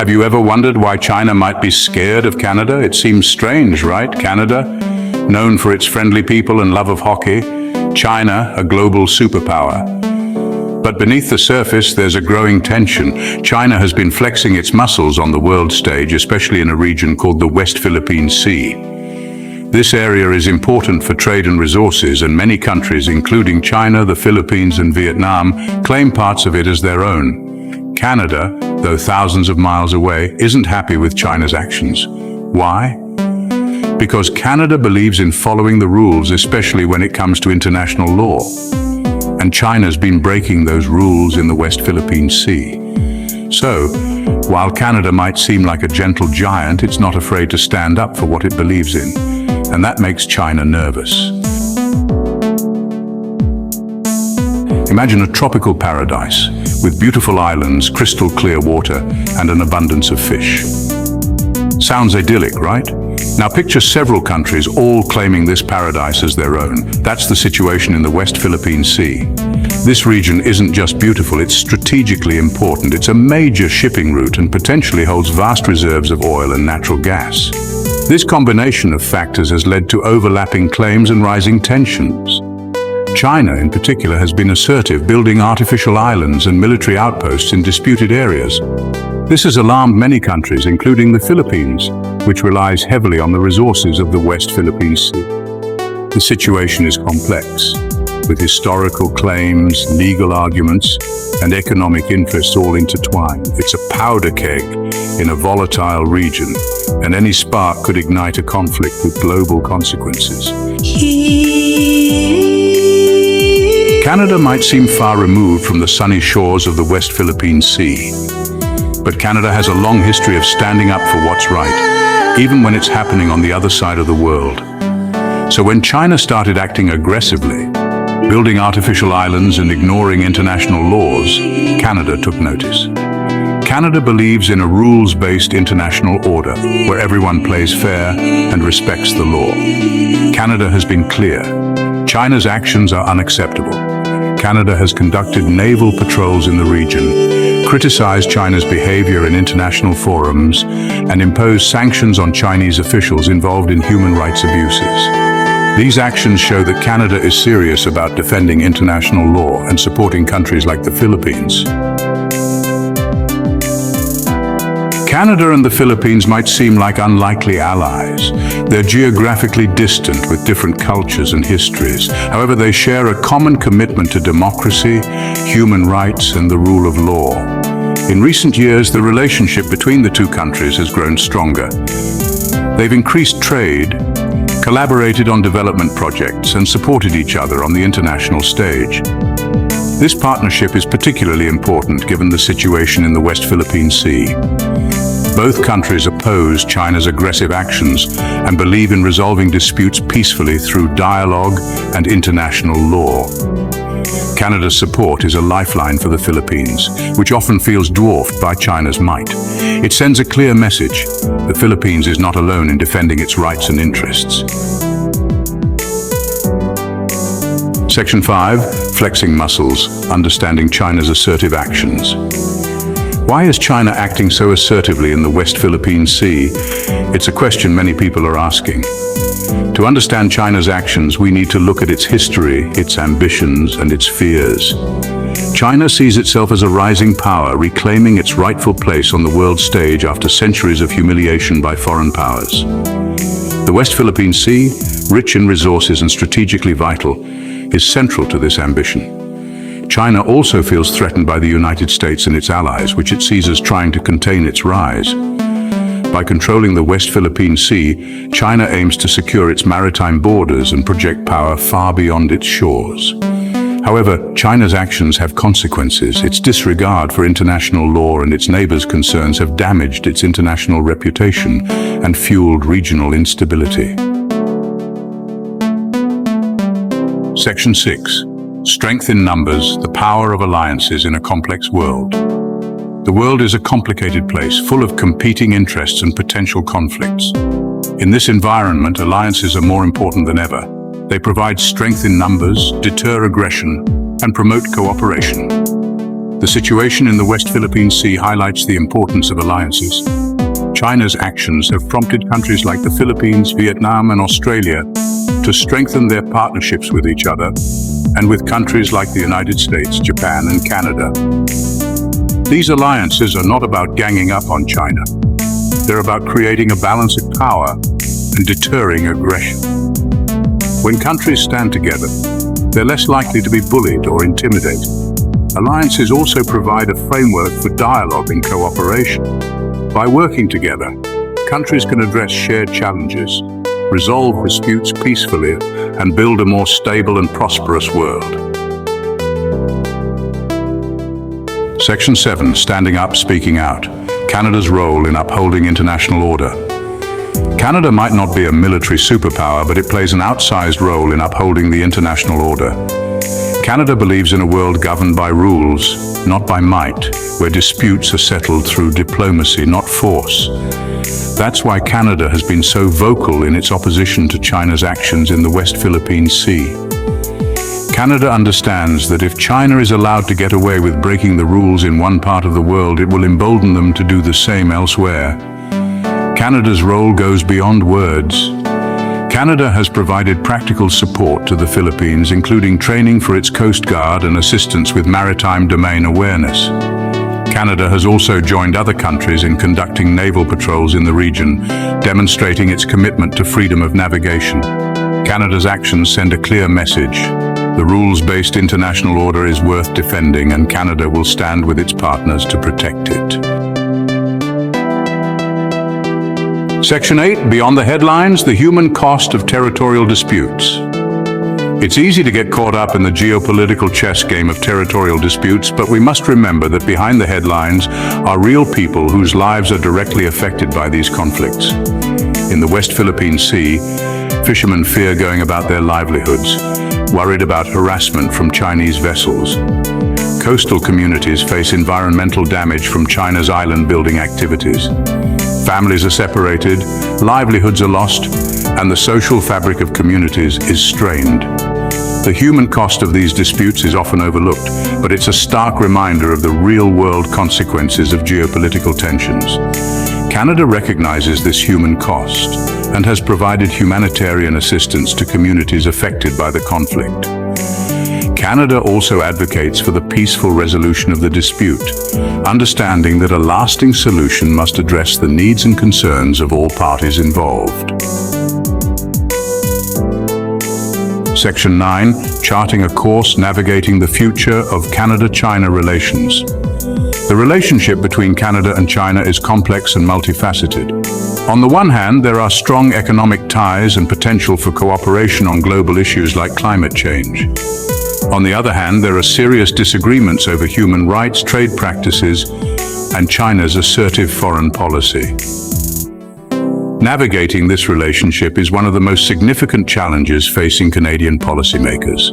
Have you ever wondered why China might be scared of Canada? It seems strange, right? Canada, known for its friendly people and love of hockey. China, a global superpower. But beneath the surface, there's a growing tension. China has been flexing its muscles on the world stage, especially in a region called the West Philippine Sea. This area is important for trade and resources, and many countries, including China, the Philippines, and Vietnam, claim parts of it as their own. Canada, though thousands of miles away, isn't happy with China's actions. Why? Because Canada believes in following the rules, especially when it comes to international law. And China's been breaking those rules in the West Philippine Sea. So, while Canada might seem like a gentle giant, it's not afraid to stand up for what it believes in. And that makes China nervous. Imagine a tropical paradise with beautiful islands, crystal clear water, and an abundance of fish. Sounds idyllic, right? Now picture several countries all claiming this paradise as their own. That's the situation in the West Philippine Sea. This region isn't just beautiful, it's strategically important. It's a major shipping route and potentially holds vast reserves of oil and natural gas. This combination of factors has led to overlapping claims and rising tensions. China, in particular, has been assertive, building artificial islands and military outposts in disputed areas. This has alarmed many countries, including the Philippines, which relies heavily on the resources of the West Philippine Sea. The situation is complex, with historical claims, legal arguments, and economic interests all intertwined. It's a powder keg in a volatile region, and any spark could ignite a conflict with global consequences. Canada might seem far removed from the sunny shores of the West Philippine Sea, but Canada has a long history of standing up for what's right, even when it's happening on the other side of the world. So when China started acting aggressively, building artificial islands and ignoring international laws, Canada took notice. Canada believes in a rules-based international order where everyone plays fair and respects the law. Canada has been clear. China's actions are unacceptable. Canada has conducted naval patrols in the region, criticized China's behavior in international forums, and imposed sanctions on Chinese officials involved in human rights abuses. These actions show that Canada is serious about defending international law and supporting countries like the Philippines. Canada and the Philippines might seem like unlikely allies. They're geographically distant with different cultures and histories. However, they share a common commitment to democracy, human rights, and the rule of law. In recent years, the relationship between the two countries has grown stronger. They've increased trade, collaborated on development projects, and supported each other on the international stage. This partnership is particularly important given the situation in the West Philippine Sea. Both countries oppose China's aggressive actions and believe in resolving disputes peacefully through dialogue and international law. Canada's support is a lifeline for the Philippines, which often feels dwarfed by China's might. It sends a clear message: the Philippines is not alone in defending its rights and interests. Section 5. Flexing muscles, understanding China's assertive actions. Why is China acting so assertively in the West Philippine Sea? It's a question many people are asking. To understand China's actions, we need to look at its history, its ambitions, and its fears. China sees itself as a rising power, reclaiming its rightful place on the world stage after centuries of humiliation by foreign powers. The West Philippine Sea, rich in resources and strategically vital, is central to this ambition. China also feels threatened by the United States and its allies, which it sees as trying to contain its rise. By controlling the West Philippine Sea, China aims to secure its maritime borders and project power far beyond its shores. However, China's actions have consequences. Its disregard for international law and its neighbors' concerns have damaged its international reputation and fueled regional instability. Section 6. Strength in numbers, the power of alliances in a complex world. The world is a complicated place, full of competing interests and potential conflicts. In this environment, alliances are more important than ever. They provide strength in numbers, deter aggression, and promote cooperation. The situation in the West Philippine Sea highlights the importance of alliances. China's actions have prompted countries like the Philippines, Vietnam, and Australia to strengthen their partnerships with each other, and with countries like the United States, Japan, and Canada. These alliances are not about ganging up on China. They're about creating a balance of power and deterring aggression. When countries stand together, they're less likely to be bullied or intimidated. Alliances also provide a framework for dialogue and cooperation. By working together, countries can address shared challenges, resolve disputes peacefully, and build a more stable and prosperous world. Section 7. Standing up, speaking out. Canada's role in upholding international order. Canada might not be a military superpower, but it plays an outsized role in upholding the international order. Canada believes in a world governed by rules, not by might, where disputes are settled through diplomacy, not force. That's why Canada has been so vocal in its opposition to China's actions in the West Philippine Sea. Canada understands that if China is allowed to get away with breaking the rules in one part of the world, it will embolden them to do the same elsewhere. Canada's role goes beyond words. Canada has provided practical support to the Philippines, including training for its Coast Guard and assistance with maritime domain awareness. Canada has also joined other countries in conducting naval patrols in the region, demonstrating its commitment to freedom of navigation. Canada's actions send a clear message. The rules-based international order is worth defending, and Canada will stand with its partners to protect it. Section 8. Beyond the headlines, the human cost of territorial disputes. It's easy to get caught up in the geopolitical chess game of territorial disputes, but we must remember that behind the headlines are real people whose lives are directly affected by these conflicts. In the West Philippine Sea, fishermen fear going about their livelihoods, worried about harassment from Chinese vessels. Coastal communities face environmental damage from China's island-building activities. Families are separated, livelihoods are lost, and the social fabric of communities is strained. The human cost of these disputes is often overlooked, but it's a stark reminder of the real-world consequences of geopolitical tensions. Canada recognizes this human cost and has provided humanitarian assistance to communities affected by the conflict. Canada also advocates for the peaceful resolution of the dispute, understanding that a lasting solution must address the needs and concerns of all parties involved. Section 9. Charting a course navigating the future of Canada-China relations. The relationship between Canada and China is complex and multifaceted. On the one hand, there are strong economic ties and potential for cooperation on global issues like climate change. On the other hand, there are serious disagreements over human rights, trade practices, and China's assertive foreign policy. Navigating this relationship is one of the most significant challenges facing Canadian policymakers.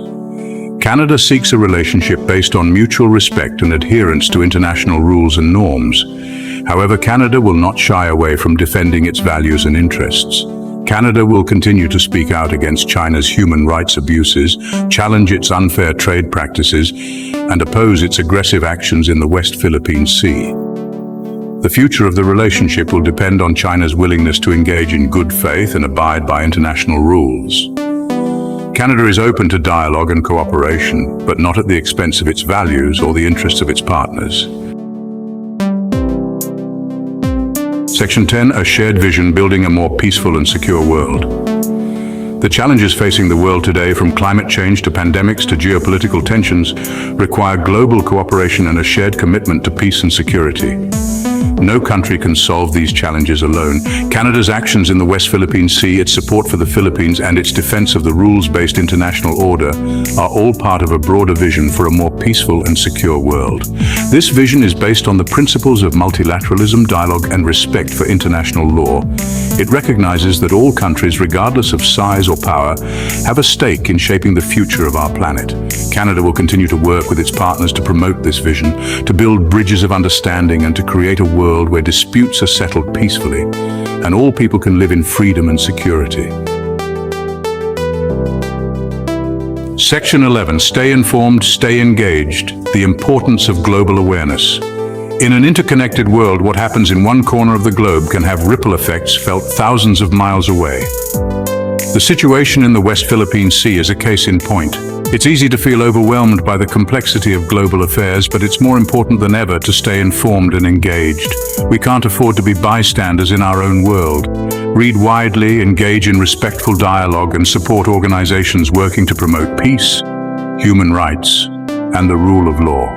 Canada seeks a relationship based on mutual respect and adherence to international rules and norms. However, Canada will not shy away from defending its values and interests. Canada will continue to speak out against China's human rights abuses, challenge its unfair trade practices, and oppose its aggressive actions in the West Philippine Sea. The future of the relationship will depend on China's willingness to engage in good faith and abide by international rules. Canada is open to dialogue and cooperation, but not at the expense of its values or the interests of its partners. Section 10. A shared vision, building a more peaceful and secure world. The challenges facing the world today, from climate change to pandemics to geopolitical tensions, require global cooperation and a shared commitment to peace and security. No country can solve these challenges alone. Canada's actions in the West Philippine Sea, its support for the Philippines, and its defense of the rules-based international order are all part of a broader vision for a more peaceful and secure world. This vision is based on the principles of multilateralism, dialogue, and respect for international law. It recognizes that all countries, regardless of size or power, have a stake in shaping the future of our planet. Canada will continue to work with its partners to promote this vision, to build bridges of understanding, and to create a world where disputes are settled peacefully and all people can live in freedom and security. Section 11, stay informed, stay engaged, the importance of global awareness. In an interconnected world, what happens in one corner of the globe can have ripple effects felt thousands of miles away. The situation in the West Philippine Sea is a case in point. It's easy to feel overwhelmed by the complexity of global affairs, but it's more important than ever to stay informed and engaged. We can't afford to be bystanders in our own world. Read widely, engage in respectful dialogue, and support organizations working to promote peace, human rights, and the rule of law.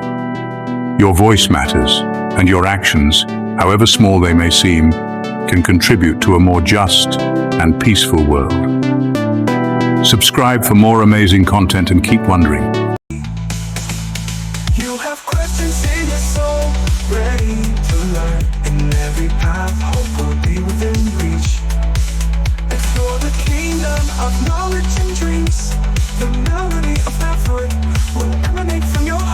Your voice matters, and your actions, however small they may seem, can contribute to a more just and peaceful world. Subscribe for more amazing content and keep wondering. You have questions in your soul, ready to learn. In every path, hope will be within reach. Explore the kingdom of knowledge and dreams. The melody of effort will emanate from your heart.